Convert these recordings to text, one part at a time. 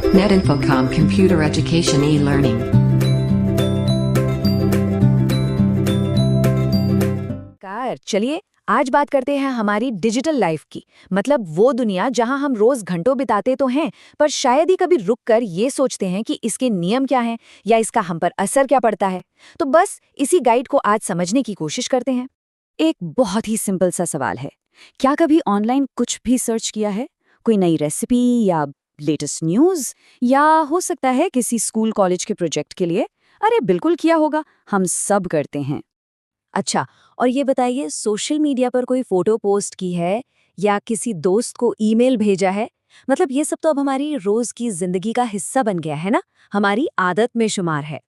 Netinfocom Computer Education e-learning. चलिए आज बात करते हैं हमारी डिजिटल लाइफ की। मतलब वो दुनिया जहां हम रोज घंटों बिताते तो हैं, पर शायद ही कभी रुक कर ये सोचते हैं कि इसके नियम क्या हैं या इसका हम पर असर क्या पड़ता है। तो बस इसी गाइड को आज समझने की कोशिश करते हैं। एक बहुत ही सिंपल सा सवाल है, क्या कभी ऑनलाइन कुछ भी सर्च किया है? कोई नई रेसिपी या लेटेस्ट न्यूज़, या हो सकता है किसी स्कूल कॉलेज के प्रोजेक्ट के लिए? अरे बिल्कुल किया होगा, हम सब करते हैं। अच्छा, और ये बताइए, सोशल मीडिया पर कोई फोटो पोस्ट की है या किसी दोस्त को ईमेल भेजा है? मतलब ये सब तो अब हमारी रोज की जिंदगी का हिस्सा बन गया है ना, हमारी आदत में शुमार है।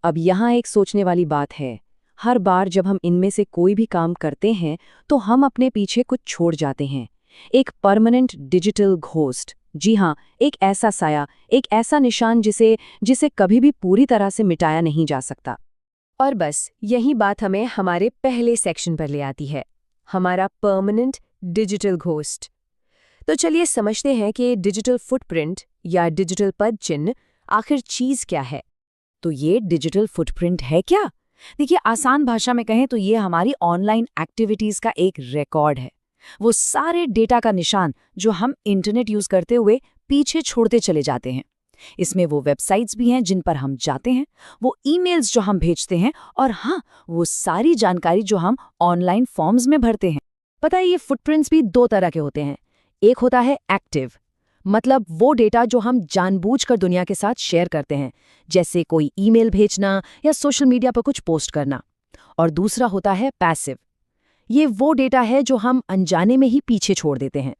अब यहाँ एक सोचने वाली बात है, हर बार जब हम इनमें से कोई भी काम करते हैं तो हम अपने पीछे कुछ छोड़ जाते हैं। एक परमानेंट डिजिटल घोस्ट, जी हाँ, एक ऐसा साया, एक ऐसा निशान जिसे जिसे कभी भी पूरी तरह से मिटाया नहीं जा सकता। और बस यही बात हमें हमारे पहले सेक्शन पर ले आती है, हमारा परमानेंट डिजिटल घोस्ट। तो चलिए समझते हैं कि डिजिटल फुटप्रिंट या डिजिटल पद चिन्ह आखिर चीज क्या है। तो ये डिजिटल फुटप्रिंट है क्या? देखिए, आसान भाषा में कहें तो ये हमारी ऑनलाइन एक्टिविटीज का एक रिकॉर्ड है। वो सारे डेटा का निशान जो हम इंटरनेट यूज करते हुए पीछे छोड़ते चले जाते हैं। इसमें वो वेबसाइट्स भी हैं जिन पर हम जाते हैं, वो ईमेल्स जो हम भेजते हैं, और हाँ, वो सारी जानकारी जो हम ऑनलाइन फॉर्म्स में भरते हैं। पता है, ये फुटप्रिंट्स भी दो तरह के होते हैं। एक होता है एक्टिव, मतलब वो डेटा जो हम जानबूझकर दुनिया के साथ शेयर करते हैं, जैसे कोई ईमेल भेजना या सोशल मीडिया पर कुछ पोस्ट करना। और दूसरा होता है पैसिव, ये वो डेटा है जो हम अनजाने में ही पीछे छोड़ देते हैं,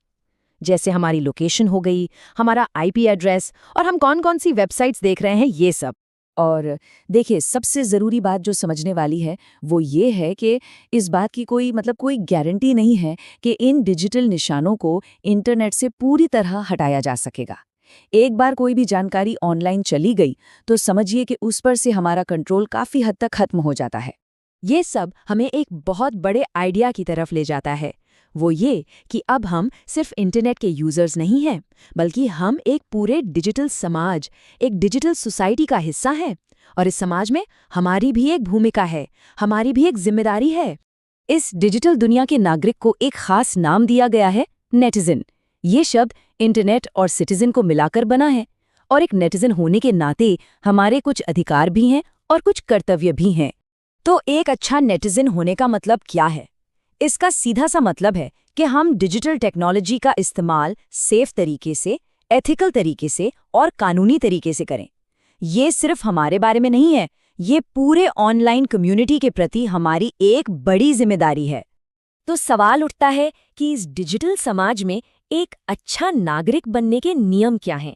जैसे हमारी लोकेशन हो गई, हमारा आईपी एड्रेस, और हम कौन कौन सी वेबसाइट्स देख रहे हैं, ये सब। और देखिए, सबसे ज़रूरी बात जो समझने वाली है वो ये है कि इस बात की कोई गारंटी नहीं है कि इन डिजिटल निशानों को इंटरनेट से पूरी तरह हटाया जा सकेगा। एक बार कोई भी जानकारी ऑनलाइन चली गई तो समझिए कि उस पर से हमारा कंट्रोल काफ़ी हद तक खत्म हो जाता है। ये सब हमें एक बहुत बड़े आइडिया की तरफ ले जाता है, वो ये कि अब हम सिर्फ इंटरनेट के यूजर्स नहीं हैं, बल्कि हम एक पूरे डिजिटल समाज, एक डिजिटल सोसाइटी का हिस्सा हैं। और इस समाज में हमारी भी एक भूमिका है, हमारी भी एक जिम्मेदारी है। इस डिजिटल दुनिया के नागरिक को एक खास नाम दिया गया है, नेटिजन। ये शब्द इंटरनेट और सिटीजन को मिलाकर बना है। और एक नेटिजन होने के नाते हमारे कुछ अधिकार भी हैं और कुछ कर्तव्य भी हैं। तो एक अच्छा नेटिजन होने का मतलब क्या है? इसका सीधा सा मतलब है कि हम डिजिटल टेक्नोलॉजी का इस्तेमाल सेफ तरीके से, एथिकल तरीके से और कानूनी तरीके से करें। ये सिर्फ हमारे बारे में नहीं है, ये पूरे ऑनलाइन कम्युनिटी के प्रति हमारी एक बड़ी जिम्मेदारी है। तो सवाल उठता है कि इस डिजिटल समाज में एक अच्छा नागरिक बनने के नियम क्या हैं?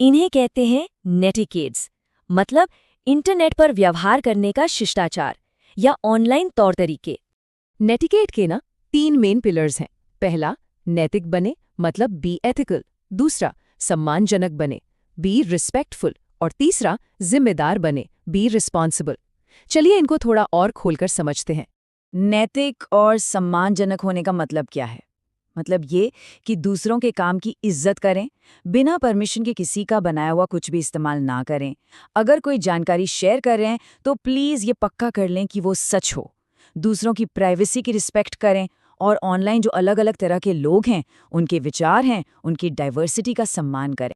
इन्हें कहते हैं नेटिकेट्स, मतलब इंटरनेट पर व्यवहार करने का शिष्टाचार या ऑनलाइन तौर तरीके। नेटिकेट के 3 मेन पिलर्स हैं। पहला, नैतिक बने, मतलब बी एथिकल। दूसरा, सम्मानजनक बने, बी रिस्पेक्टफुल। और तीसरा, जिम्मेदार बने, बी रिस्पॉन्सिबल। चलिए इनको थोड़ा और खोलकर समझते हैं। नैतिक और सम्मानजनक होने का मतलब क्या है? मतलब ये कि दूसरों के काम की इज्जत करें, बिना परमिशन के किसी का बनाया हुआ कुछ भी इस्तेमाल ना करें। अगर कोई जानकारी शेयर कर रहे हैं तो प्लीज़ ये पक्का कर लें कि वो सच हो। दूसरों की प्राइवेसी की रिस्पेक्ट करें, और ऑनलाइन जो अलग अलग तरह के लोग हैं, उनके विचार हैं, उनकी डाइवर्सिटी का सम्मान करें।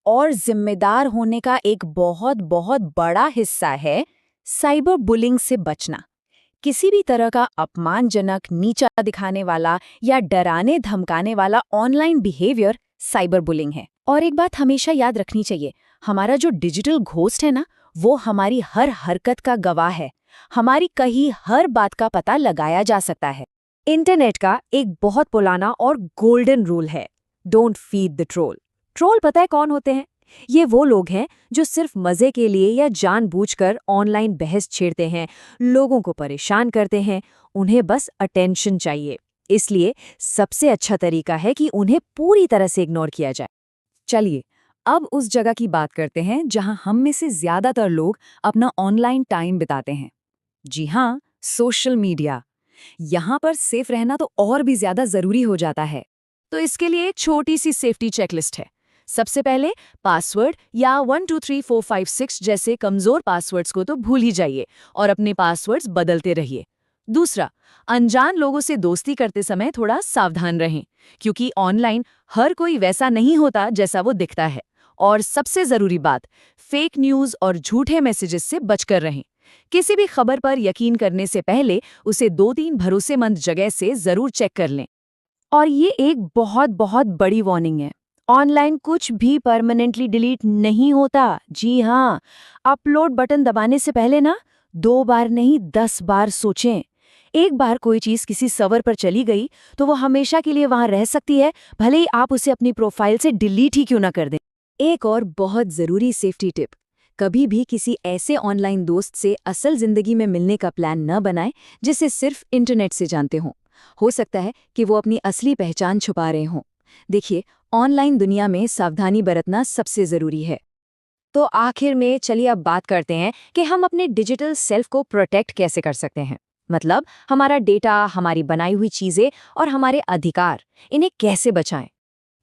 और जिम्मेदार होने का एक बहुत बहुत बड़ा हिस्सा है साइबर बुलिंग से बचना। किसी भी तरह का अपमानजनक, नीचा दिखाने वाला या डराने धमकाने वाला ऑनलाइन बिहेवियर साइबर बुलिंग है। और एक बात हमेशा याद रखनी चाहिए, हमारा जो डिजिटल घोस्ट है ना, वो हमारी हर हरकत का गवाह है। हमारी कही हर बात का पता लगाया जा सकता है। इंटरनेट का एक बहुत पुराना और गोल्डन रूल है, don't feed the troll. Troll पता है कौन होते हैं? ये वो लोग हैं जो सिर्फ मजे के लिए या जानबूझकर ऑनलाइन बहस छेड़ते हैं, लोगों को परेशान करते हैं। उन्हें बस अटेंशन चाहिए, इसलिए सबसे अच्छा तरीका है कि उन्हें पूरी तरह से इग्नोर किया जाए। चलिए अब उस जगह की बात करते हैं जहां हम में से ज्यादातर लोग अपना ऑनलाइन टाइम बिताते हैं। जी हाँ, सोशल मीडिया। यहाँ पर सेफ रहना तो और भी ज्यादा जरूरी हो जाता है। तो इसके लिए एक छोटी सी सेफ्टी चेकलिस्ट है। सबसे पहले पासवर्ड या 123456 जैसे कमजोर पासवर्ड्स को तो भूल ही जाइए और अपने पासवर्ड्स बदलते रहिए। दूसरा, अनजान लोगों से दोस्ती करते समय थोड़ा सावधान रहें, क्योंकि ऑनलाइन हर कोई वैसा नहीं होता जैसा वो दिखता है। और सबसे जरूरी बात, फेक न्यूज़ और झूठे मैसेजेस से बचकर रहें। किसी भी खबर पर यकीन करने से पहले उसे 2-3 भरोसेमंद जगह से जरूर चेक कर लें। और ये एक बहुत बहुत बड़ी वार्निंग है, ऑनलाइन कुछ भी परमानेंटली डिलीट नहीं होता। जी हाँ, अपलोड बटन दबाने से पहले ना 2 बार नहीं 10 बार सोचें। एक बार कोई चीज किसी सर्वर पर चली गई तो वो हमेशा के लिए वहां रह सकती है, भले ही आप उसे अपनी प्रोफाइल से डिलीट ही क्यों ना कर दें। एक और बहुत जरूरी सेफ्टी टिप, कभी भी किसी ऐसे ऑनलाइन दोस्त से असल जिंदगी में मिलने का प्लान न बनाएं जिसे सिर्फ इंटरनेट से जानते हों। हो सकता है कि वो अपनी असली पहचान छुपा रहे हों। देखिए, ऑनलाइन दुनिया में सावधानी बरतना सबसे जरूरी है। तो आखिर में चलिए अब बात करते हैं कि हम अपने डिजिटल सेल्फ को प्रोटेक्ट कैसे कर सकते हैं। मतलब हमारा डेटा, हमारी बनाई हुई चीजें और हमारे अधिकार, इन्हें कैसे बचाएं।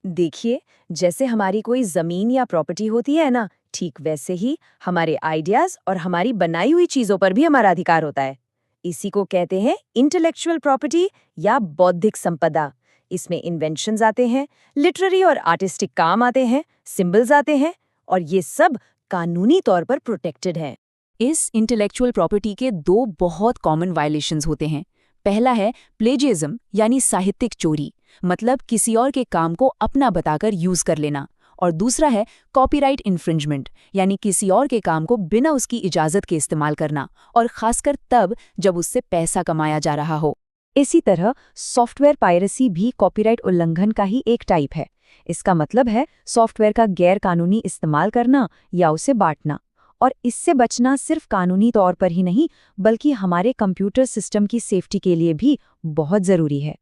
देखिए, जैसे हमारी कोई जमीन या प्रॉपर्टी होती है ना, ठीक वैसे ही हमारे आइडियाज और हमारी बनाई हुई चीजों पर भी हमारा अधिकार होता है। इसी को कहते हैं इंटेलेक्चुअल प्रॉपर्टी या बौद्धिक संपदा। इसमें इन्वेंशंस आते हैं, लिटरेरी और आर्टिस्टिक काम आते हैं, सिंबल्स आते हैं, और ये सब कानूनी तौर पर प्रोटेक्टेड है। इस इंटेलेक्चुअल प्रॉपर्टी के 2 बहुत कॉमन वायलेशंस होते हैं। पहला है प्लेजियज्म यानी साहित्यिक चोरी, मतलब किसी और के काम को अपना बताकर यूज कर लेना। और दूसरा है कॉपीराइट इन्फ्रिंजमेंट, यानी किसी और के काम को बिना उसकी इजाजत के इस्तेमाल करना, और खासकर तब जब उससे पैसा कमाया जा रहा हो। इसी तरह सॉफ्टवेयर पायरेसी भी कॉपीराइट उल्लंघन का ही एक टाइप है। इसका मतलब है सॉफ्टवेयर का गैर कानूनी इस्तेमाल करना या उसे बांटना। और इससे बचना सिर्फ कानूनी तौर पर ही नहीं, बल्कि हमारे कंप्यूटर सिस्टम की सेफ्टी के लिए भी बहुत जरूरी है।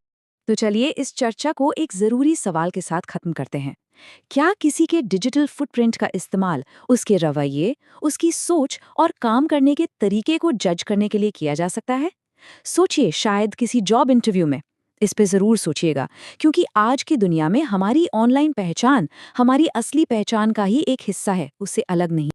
तो चलिए इस चर्चा को एक जरूरी सवाल के साथ खत्म करते हैं। क्या किसी के डिजिटल फुटप्रिंट का इस्तेमाल उसके रवैये, उसकी सोच और काम करने के तरीके को जज करने के लिए किया जा सकता है? सोचिए, शायद किसी जॉब इंटरव्यू में। इस पे जरूर सोचिएगा, क्योंकि आज की दुनिया में हमारी ऑनलाइन पहचान हमारी असली पहचान का ही एक हिस्सा है, उससे अलग नहीं।